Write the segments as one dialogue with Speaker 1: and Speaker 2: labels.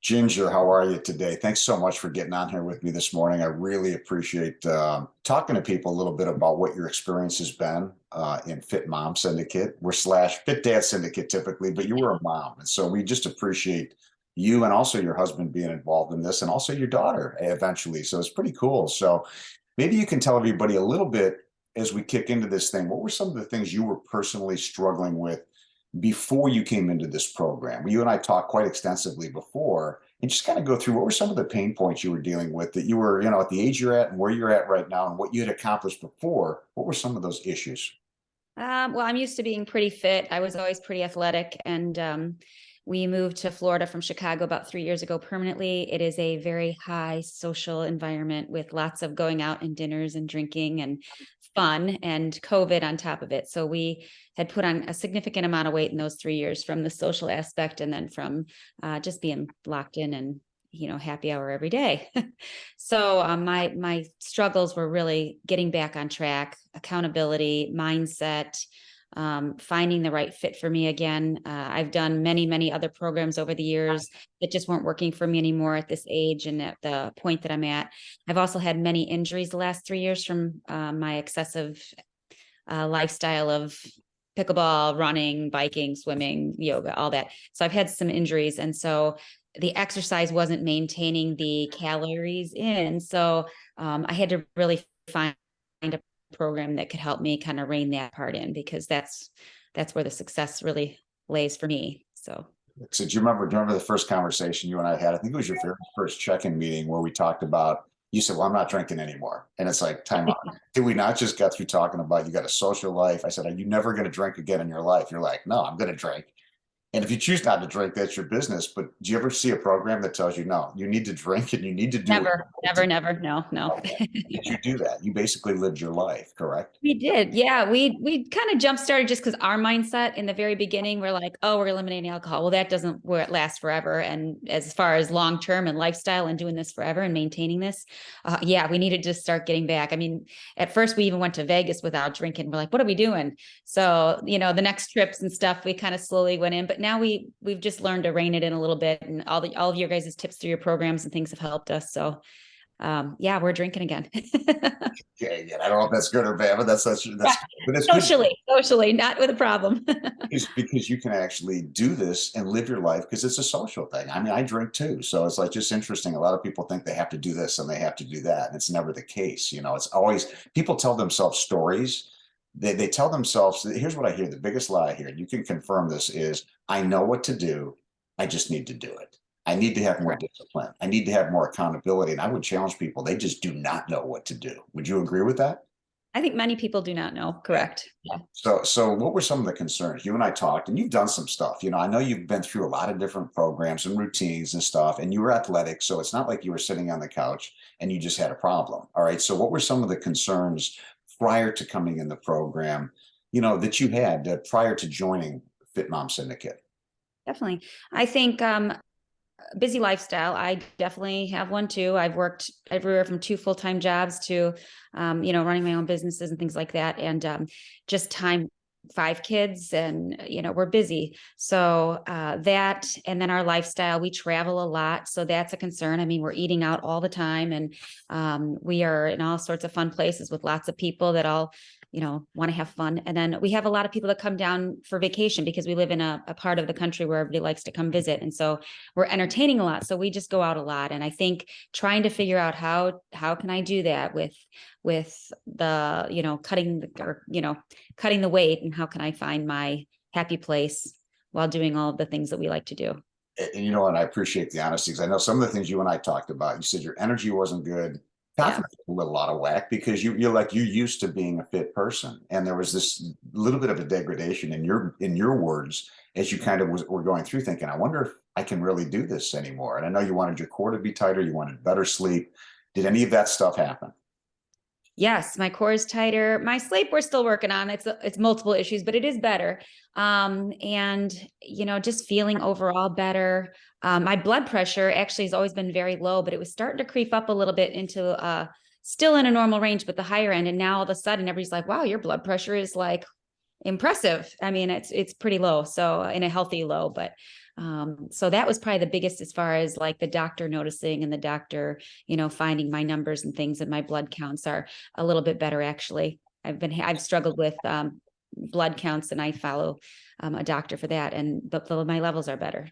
Speaker 1: Ginger, how are you today? Thanks so much for getting on here with me this morning. I really appreciate talking to people a little bit about what your experience has been in Fit Mom Syndicate. We're slash Fit Dad Syndicate typically, but you were a mom. And so we just appreciate you and also your husband being involved in this and also your daughter eventually. So it's pretty cool. So maybe you can tell everybody a little bit as we kick into this thing. What were some of the things you were personally struggling with before you came into this program? You and I talked quite extensively before, and just kind of go through what were some of the pain points you were dealing with that you were, at the age you're at and where you're at right now and what you had accomplished before. What were some of those issues?
Speaker 2: Well, I'm used to being pretty fit. I was always pretty athletic, and we moved to Florida from Chicago about 3 years ago permanently. It is a very high social environment with lots of going out and dinners and drinking and fun and COVID on top of it. So we had put on a significant amount of weight in those 3 years from the social aspect and then from just being locked in and happy hour every day. So my struggles were really getting back on track, accountability, mindset, finding the right fit for me again. I've done many other programs over the years that just weren't working for me anymore at this age and at the point that I'm at. I've also had many injuries the last 3 years from my excessive lifestyle of pickleball, running, biking, swimming, yoga, all that. So I've had some injuries. And so the exercise wasn't maintaining the calories in. So I had to really find a program that could help me kind of rein that part in, because that's where the success really lays for me.
Speaker 1: So do you remember the first conversation you and I had? I think it was your very first check-in meeting where we talked about, you said, well, I'm not drinking anymore. And it's like, time out. Did we not just get through talking about you got a social life? I said, are you never going to drink again in your life? You're like, no, I'm going to drink. And if you choose not to drink, that's your business. But do you ever see a program that tells you, no, you need to drink and you need to do what
Speaker 2: Never,
Speaker 1: you need to
Speaker 2: never, no, no.
Speaker 1: do? Did you do that? You basically lived your life, correct?
Speaker 2: We did. Yeah. We kind of jump started just because our mindset in the very beginning, we're like, oh, we're eliminating alcohol. Well, that doesn't last forever. And as far as long-term and lifestyle and doing this forever and maintaining this, yeah, we needed to start getting back. I mean, at first we even went to Vegas without drinking. We're like, what are we doing? So, the next trips and stuff, we kind of slowly went in, but now we've just learned to rein it in a little bit, and all of your guys' tips through your programs and things have helped us. So yeah, we're drinking again.
Speaker 1: Yeah. I don't know if that's good or bad, but but it's good
Speaker 2: Socially, not with a problem.
Speaker 1: because you can actually do this and live your life because it's a social thing. I mean, I drink too. So it's like just interesting. A lot of people think they have to do this and they have to do that. And it's never the case. It's always people tell themselves stories. They tell themselves, here's what I hear. The biggest lie I hear, and you can confirm this, is I know what to do. I just need to do it. I need to have more
Speaker 2: Correct.
Speaker 1: discipline. I need to have more accountability. And I would challenge people, they just do not know what to do. Would you agree with that?
Speaker 2: I think many people do not know. Correct. Yeah.
Speaker 1: So what were some of the concerns? You and I talked, and you've done some stuff. I know you've been through a lot of different programs and routines and stuff, and you were athletic, so it's not like you were sitting on the couch and you just had a problem. All right. So what were some of the concerns prior to coming in the program, that you had prior to joining Fit Mom Syndicate?
Speaker 2: Definitely. I think busy lifestyle. I definitely have one too. I've worked everywhere from 2 full-time jobs to, running my own businesses and things like that. And just time, 5 kids, and, we're busy. So that, and then our lifestyle, we travel a lot. So that's a concern. I mean, we're eating out all the time, and we are in all sorts of fun places with lots of people that all want to have fun. And then we have a lot of people that come down for vacation because we live in a part of the country where everybody likes to come visit. And so we're entertaining a lot. So we just go out a lot. And I think trying to figure out how can I do that with the, cutting the weight, and how can I find my happy place while doing all of the things that we like to do.
Speaker 1: And and I appreciate the honesty because I know some of the things you and I talked about. You said your energy wasn't good.
Speaker 2: Yeah.
Speaker 1: Confidence was a little out of whack because you're used to being a fit person, and there was this little bit of a degradation in your words as you kind of were going through, thinking, I wonder if I can really do this anymore. And I know you wanted your core to be tighter, you wanted better sleep. Did any of that stuff happen?
Speaker 2: Yes, my core is tighter. My sleep, we're still working on. It's multiple issues, but it is better. And just feeling overall better. My blood pressure actually has always been very low, but it was starting to creep up a little bit into still in a normal range, but the higher end. And now all of a sudden, everybody's like, "Wow, your blood pressure is like impressive." I mean, it's pretty low, so in a healthy low, but So that was probably the biggest, as far as like the doctor noticing and the doctor, finding my numbers and things, and my blood counts are a little bit better. Actually, I've struggled with blood counts, and I follow a doctor for that, and my levels are better.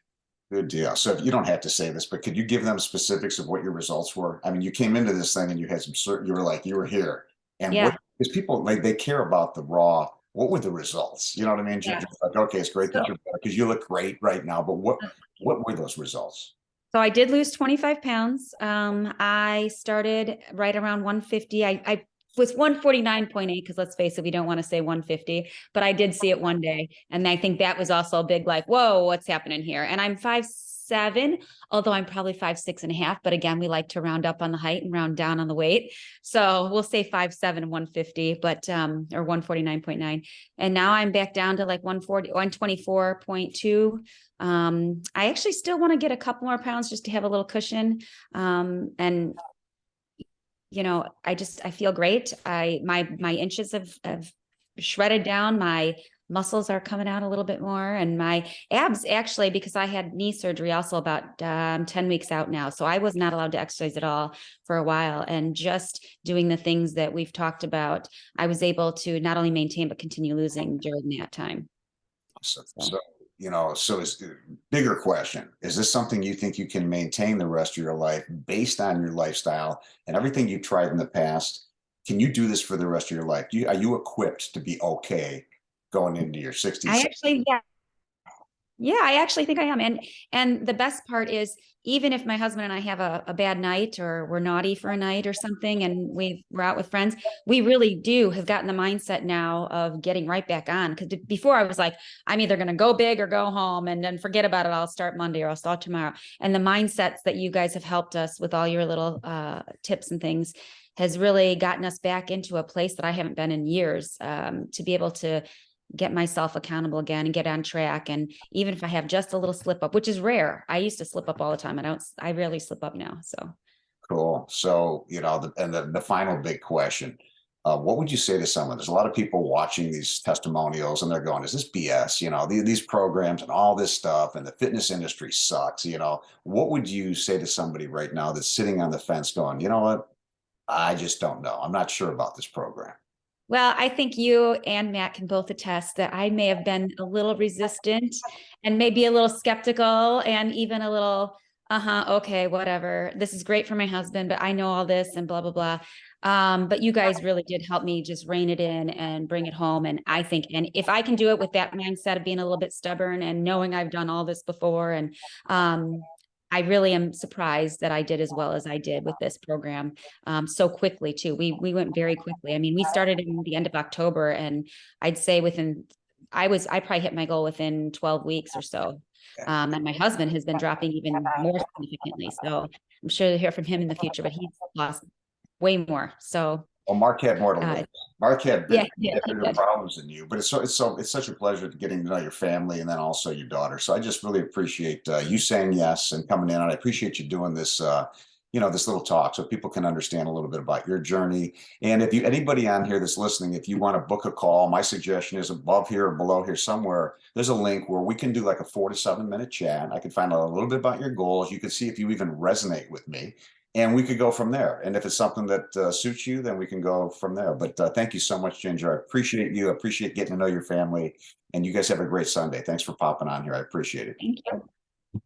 Speaker 1: Good deal. So if you don't have to say this, but could you give them specifics of what your results were? I mean, you came into this thing and you had some certain, you were like, you were here. And what,
Speaker 2: Yeah.
Speaker 1: because people, like, they care about the raw, what were the results? You know what I mean?
Speaker 2: Yeah.
Speaker 1: Just like, okay, it's great that
Speaker 2: So,
Speaker 1: you're, because you look great right now, but what were those results?
Speaker 2: so I did lose 25 pounds. I started right around 150. I was 149.8, because let's face it, we don't want to say 150, but I did see it one day. And I think that was also a big, like, whoa, what's happening here? And I'm 5'7", although I'm probably 5'6.5. But again, we like to round up on the height and round down on the weight. So we'll say 5'7" and 150, but or 149.9. And now I'm back down to like 140, 124.2. I actually still want to get a couple more pounds just to have a little cushion. And I feel great. My inches have shredded down. My muscles are coming out a little bit more, and my abs, actually, because I had knee surgery also about 10 weeks out now. So I was not allowed to exercise at all for a while. And just doing the things that we've talked about, I was able to not only maintain, but continue losing during that time.
Speaker 1: So, so is bigger question. Is this something you think you can maintain the rest of your life based on your lifestyle and everything you've tried in the past? Can you do this for the rest of your life? Are you equipped to be okay going into your 60s?
Speaker 2: I actually, yeah, Yeah, I actually think I am. And the best part is, even if my husband and I have a bad night, or we're naughty for a night or something, and we're out with friends, we really do have gotten the mindset now of getting right back on. Because before, I was like, I'm either going to go big or go home, and then forget about it. I'll start Monday, or I'll start tomorrow. And the mindsets that you guys have helped us with, all your little tips and things, has really gotten us back into a place that I haven't been in years, to be able to get myself accountable again and get on track. And even if I have just a little slip up, which is rare, I used to slip up all the time. I rarely slip up now. So
Speaker 1: Cool. So, the final big question, what would you say to someone? There's a lot of people watching these testimonials and they're going, is this BS? These programs and all this stuff, and the fitness industry sucks. What would you say to somebody right now that's sitting on the fence going, you know what? I just don't know. I'm not sure about this program.
Speaker 2: Well, I think you and Matt can both attest that I may have been a little resistant, and maybe a little skeptical, and even a little, okay, whatever. This is great for my husband, but I know all this and blah, blah, blah. But you guys really did help me just rein it in and bring it home. And I think, and if I can do it with that mindset of being a little bit stubborn and knowing I've done all this before, and I really am surprised that I did as well as I did with this program, so quickly too. We went very quickly. I mean, we started in the end of October, and I'd say I probably hit my goal within 12 weeks or so. And my husband has been dropping even more significantly. So I'm sure to hear from him in the future, but he's lost way more. So
Speaker 1: Well, Mark had more to lose. Mark
Speaker 2: yeah,
Speaker 1: had
Speaker 2: he
Speaker 1: bigger
Speaker 2: did.
Speaker 1: problems than you, but it's such a pleasure getting to know your family and then also your daughter. So I just really appreciate you saying yes and coming in, and I appreciate you doing this. This little talk so people can understand a little bit about your journey. And if anybody on here that's listening, if you want to book a call, my suggestion is above here or below here somewhere. There's a link where we can do like a 4 to 7 minute chat. I can find out a little bit about your goals. You can see if you even resonate with me, and we could go from there. And if it's something that suits you, then we can go from there. But thank you so much, Ginger. I appreciate you. I appreciate getting to know your family. And you guys have a great Sunday. Thanks for popping on here. I appreciate it.
Speaker 2: Thank you.